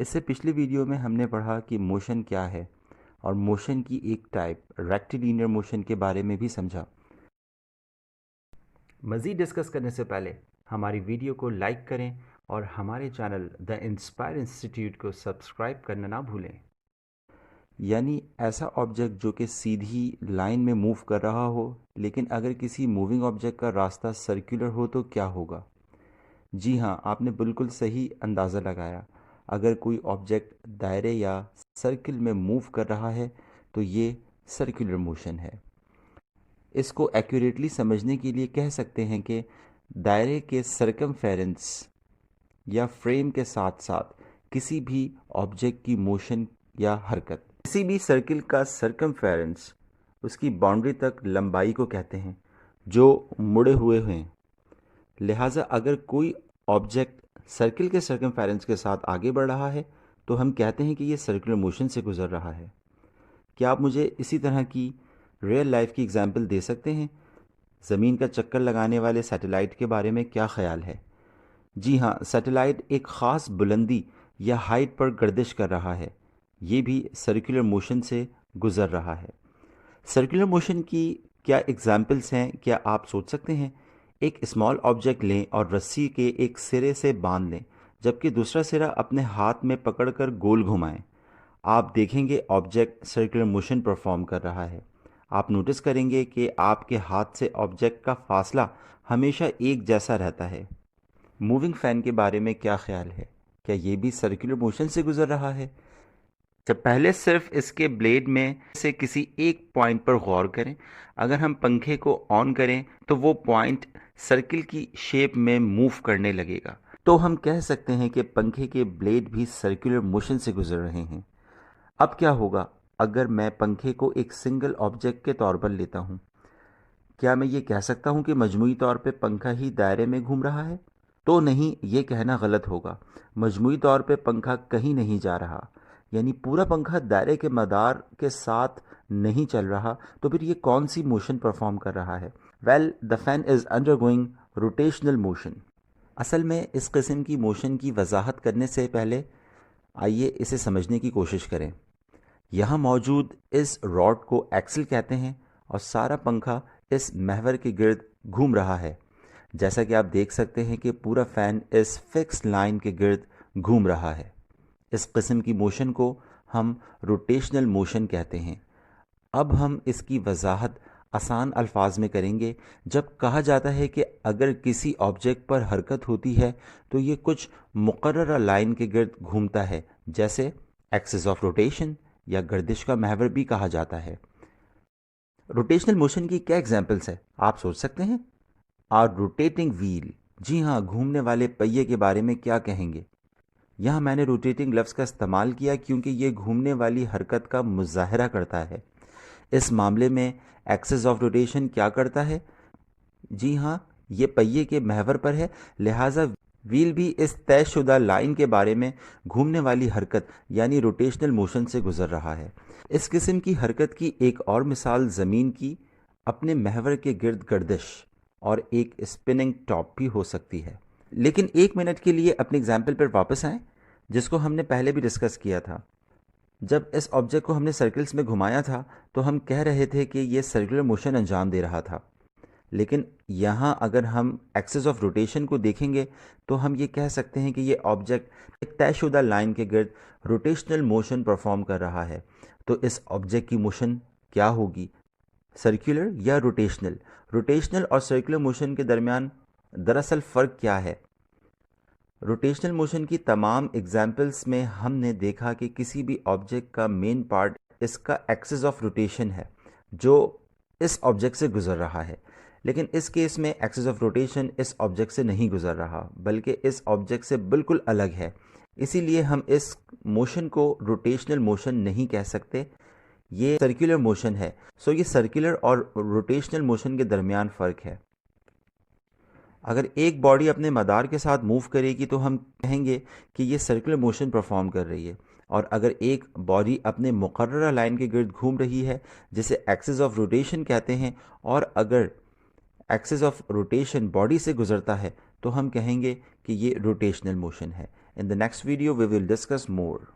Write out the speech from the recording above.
اس سے پچھلی ویڈیو میں ہم نے پڑھا کہ موشن کیا ہے اور موشن کی ایک ٹائپ ریکٹیلینئر موشن کے بارے میں بھی سمجھا۔ مزید ڈسکس کرنے سے پہلے ہماری ویڈیو کو لائک کریں اور ہمارے چینل دا انسپائر انسٹیٹیوٹ کو سبسکرائب کرنا نہ بھولیں۔ یعنی ایسا آبجیکٹ جو کہ سیدھی لائن میں موو کر رہا ہو، لیکن اگر کسی موونگ آبجیکٹ کا راستہ سرکولر ہو تو کیا ہوگا؟ جی ہاں، آپ نے بالکل صحیح اندازہ لگایا۔ اگر کوئی آبجیکٹ دائرے یا سرکل میں موو کر رہا ہے تو یہ سرکولر موشن ہے۔ اس کو ایکوریٹلی سمجھنے کے لیے کہہ سکتے ہیں کہ دائرے کے سرکمفیرنس یا فریم کے ساتھ ساتھ کسی بھی آبجیکٹ کی موشن یا حرکت، کسی بھی سرکل کا سرکمفیرنس اس کی باؤنڈری تک لمبائی کو کہتے ہیں جو مڑے ہوئے ہیں۔ لہٰذا اگر کوئی آبجیکٹ سرکل کے سرکمفیرنس کے ساتھ آگے بڑھ رہا ہے تو ہم کہتے ہیں کہ یہ سرکولر موشن سے گزر رہا ہے۔ کیا آپ مجھے اسی طرح کی ریئل لائف کی اگزامپل دے سکتے ہیں؟ زمین کا چکر لگانے والے سیٹلائٹ کے بارے میں کیا خیال ہے؟ جی ہاں، سیٹلائٹ ایک خاص بلندی یا ہائٹ پر گردش کر رہا ہے، یہ بھی سرکولر موشن سے گزر رہا ہے۔ سرکولر موشن کی کیا اگزامپلس ہیں، کیا آپ سوچ سکتے ہیں؟ ایک اسمال آبجیکٹ لیں اور رسی کے ایک سرے سے باندھ لیں، جبکہ دوسرا سرا اپنے ہاتھ میں پکڑ کر گول گھمائیں۔ آپ دیکھیں گے آبجیکٹ سرکولر موشن پرفارم کر رہا ہے۔ آپ نوٹس کریں گے کہ آپ کے ہاتھ سے آبجیکٹ کا فاصلہ ہمیشہ ایک جیسا رہتا ہے۔ موونگ فین کے بارے میں کیا خیال ہے؟ کیا یہ بھی سرکولر موشن سے گزر رہا ہے؟ جب پہلے صرف اس کے بلیڈ میں سے کسی ایک پوائنٹ پر غور کریں۔ اگر ہم پنکھے کو آن کریں تو وہ پوائنٹ سرکل کی شیپ میں موو کرنے لگے گا، تو ہم کہہ سکتے ہیں کہ پنکھے کے بلیڈ بھی سرکولر موشن سے گزر رہے ہیں۔ اب کیا ہوگا اگر میں پنکھے کو ایک سنگل آبجیکٹ کے طور پر لیتا ہوں؟ کیا میں یہ کہہ سکتا ہوں کہ مجموعی طور پہ پنکھا ہی دائرے میں گھوم رہا ہے؟ تو نہیں، یہ کہنا غلط ہوگا۔ مجموعی طور پہ پنکھا کہیں نہیں جا رہا، یعنی پورا پنکھا دائرے کے مدار کے ساتھ نہیں چل رہا، تو پھر یہ کون سی موشن پرفارم کر رہا ہے؟ Well, the fan is undergoing rotational motion. اصل میں اس قسم کی موشن کی وضاحت کرنے سے پہلے آئیے اسے سمجھنے کی کوشش کریں۔ یہاں موجود اس راڈ کو ایکسل کہتے ہیں اور سارا پنکھا اس محور کے گرد گھوم رہا ہے۔ جیسا کہ آپ دیکھ سکتے ہیں کہ پورا فین اس فکس لائن کے گرد گھوم رہا ہے۔ اس قسم کی موشن کو ہم روٹیشنل موشن کہتے ہیں۔ اب ہم اس کی وضاحت آسان الفاظ میں کریں گے۔ جب کہا جاتا ہے کہ اگر کسی آبجیکٹ پر حرکت ہوتی ہے تو یہ کچھ مقررہ لائن کے گرد گھومتا ہے، جیسے ایکسس آف روٹیشن یا گردش کا محور بھی کہا جاتا ہے۔ روٹیشنل موشن کی کیا ایگزامپلس ہیں؟ آپ سوچ سکتے ہیں؟ روٹیٹنگ ویل، جی ہاں، گھومنے والے پہیے کے بارے میں کیا کہیں گے؟ یہاں میں نے روٹیٹنگ لفظ کا استعمال کیا کیونکہ یہ گھومنے والی حرکت کا مظاہرہ کرتا ہے۔ اس معاملے میں ایکسس آف روٹیشن کیا کرتا ہے؟ جی ہاں، یہ پہیے کے محور پر ہے، لہٰذا ویل بھی اس طے شدہ لائن کے بارے میں گھومنے والی حرکت یعنی روٹیشنل موشن سے گزر رہا ہے۔ اس قسم کی حرکت کی ایک اور مثال زمین کی اپنے محور کے گرد گردش اور ایک اسپننگ ٹاپ بھی ہو سکتی ہے۔ لیکن ایک منٹ کے لیے اپنی ایگزامپل پر واپس آئیں، جس کو ہم نے پہلے بھی ڈسکس کیا تھا۔ جب اس آبجیکٹ کو ہم نے سرکلز میں گھمایا تھا تو ہم کہہ رہے تھے کہ یہ سرکولر موشن انجام دے رہا تھا، لیکن یہاں اگر ہم ایکسس آف روٹیشن کو دیکھیں گے تو ہم یہ کہہ سکتے ہیں کہ یہ آبجیکٹ ایک طے شدہ لائن کے گرد روٹیشنل موشن پرفارم کر رہا ہے۔ تو اس آبجیکٹ کی موشن کیا ہوگی؟ سرکولر یا روٹیشنل؟ روٹیشنل اور سرکولر موشن کے درمیان دراصل فرق کیا ہے؟ روٹیشنل موشن کی تمام ایگزامپلس میں ہم نے دیکھا کہ کسی بھی آبجیکٹ کا مین پارٹ اس کا ایکسس آف روٹیشن ہے جو اس آبجیکٹ سے گزر رہا ہے، لیکن اس کیس میں ایکسس آف روٹیشن اس آبجیکٹ سے نہیں گزر رہا بلکہ اس آبجیکٹ سے بالکل الگ ہے۔ اسی لیے ہم اس موشن کو روٹیشنل موشن نہیں کہہ سکتے، یہ سرکولر موشن ہے۔ یہ سرکولر اور روٹیشنل موشن کے درمیان فرق ہے۔ اگر ایک باڈی اپنے مدار کے ساتھ موو کرے گی تو ہم کہیں گے کہ یہ سرکولر موشن پرفارم کر رہی ہے، اور اگر ایک باڈی اپنے مقررہ لائن کے گرد گھوم رہی ہے جسے ایکسس آف روٹیشن کہتے ہیں، اور اگر ایکسس آف روٹیشن باڈی سے گزرتا ہے تو ہم کہیں گے کہ یہ روٹیشنل موشن ہے۔ In the next video, we will discuss more.